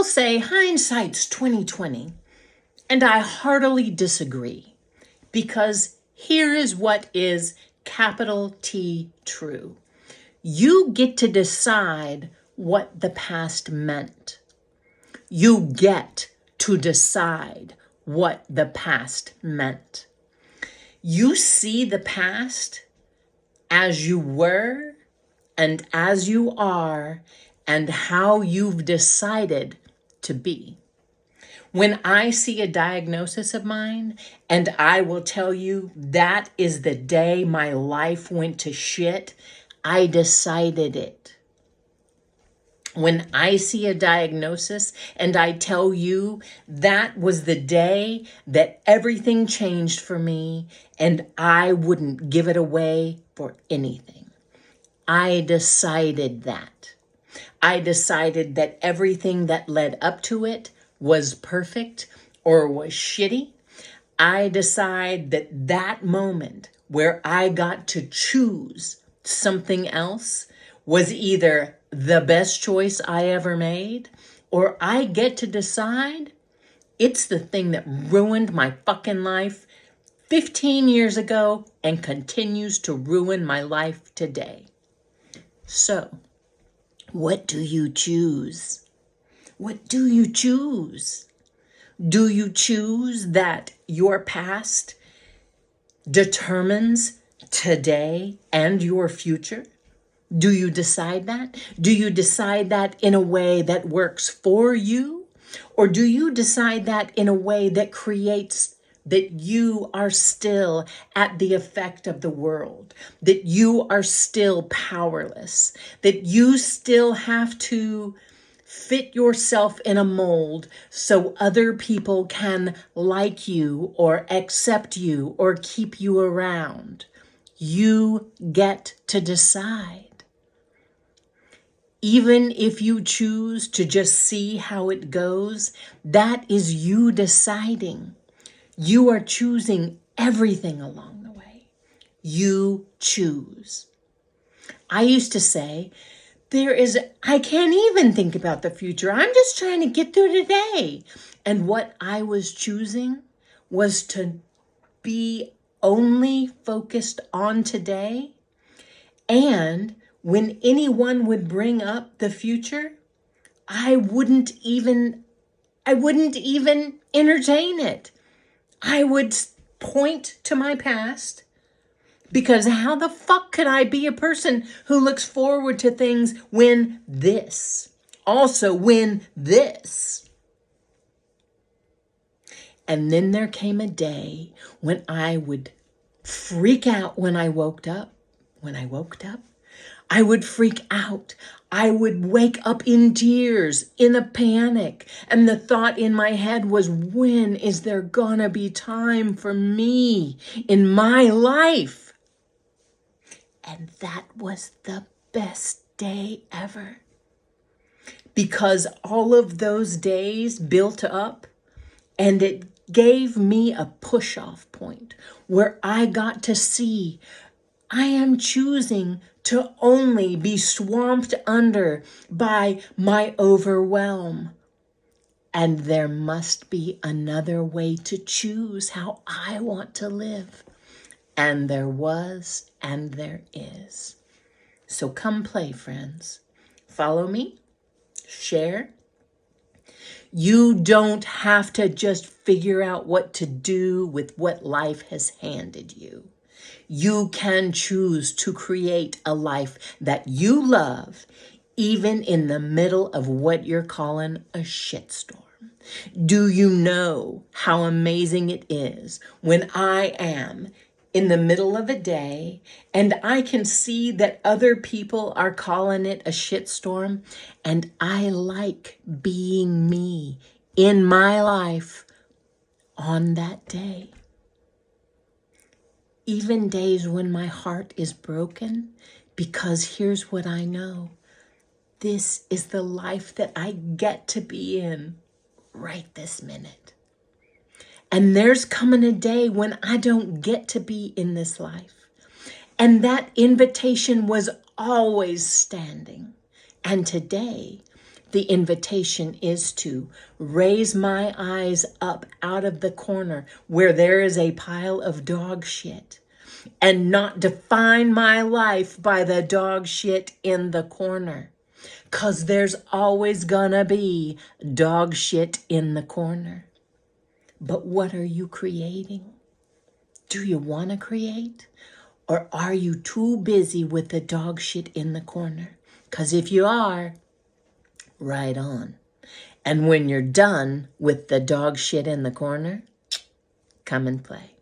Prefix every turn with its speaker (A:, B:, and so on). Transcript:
A: People say hindsight's 2020, and I heartily disagree, because here is what is capital T true. You get to decide what the past meant. You get to decide what the past meant. You see the past as you were and as you are and how you've decided to be. When I see a diagnosis of mine, and I will tell you that is the day my life went to shit, I decided it. When I see a diagnosis and I tell you that was the day that everything changed for me and I wouldn't give it away for anything, I decided that. I decided that everything that led up to it was perfect or was shitty. I decide that that moment where I got to choose something else was either the best choice I ever made, or I get to decide it's the thing that ruined my fucking life 15 years ago and continues to ruin my life today. So, what do you choose? What do you choose? Do you choose that your past determines today and your future? Do you decide that? Do you decide that in a way that works for you? Or do you decide that in a way that creates that you are still at the effect of the world, that you are still powerless, that you still have to fit yourself in a mold so other people can like you or accept you or keep you around? You get to decide. Even if you choose to just see how it goes, that is you deciding. You are choosing everything along the way. You choose. I used to say, I can't even think about the future. I'm just trying to get through today. And what I was choosing was to be only focused on today. And when anyone would bring up the future, I wouldn't even entertain it. I would point to my past, because how the fuck could I be a person who looks forward to things when this? And then there came a day when I would freak out when I woke up. I would freak out. I would wake up in tears, in a panic. And the thought in my head was, when is there gonna be time for me in my life? And that was the best day ever. Because all of those days built up, and it gave me a push-off point where I got to see I am choosing to only be swamped under by my overwhelm. And there must be another way to choose how I want to live. And there was, and there is. So come play, friends. Follow me, share. You don't have to just figure out what to do with what life has handed you. You can choose to create a life that you love, even in the middle of what you're calling a shitstorm. Do you know how amazing it is when I am in the middle of a day and I can see that other people are calling it a shitstorm, and I like being me in my life on that day? Even days when my heart is broken, because here's what I know. This is the life that I get to be in right this minute. And there's coming a day when I don't get to be in this life. And that invitation was always standing. And today, The invitation is to raise my eyes up out of the corner where there is a pile of dog shit and not define my life by the dog shit in the corner. 'Cause there's always gonna be dog shit in the corner. But what are you creating? Do you want to create? Or are you too busy with the dog shit in the corner? 'Cause if you are, right on. And when you're done with the dog shit in the corner, come and play.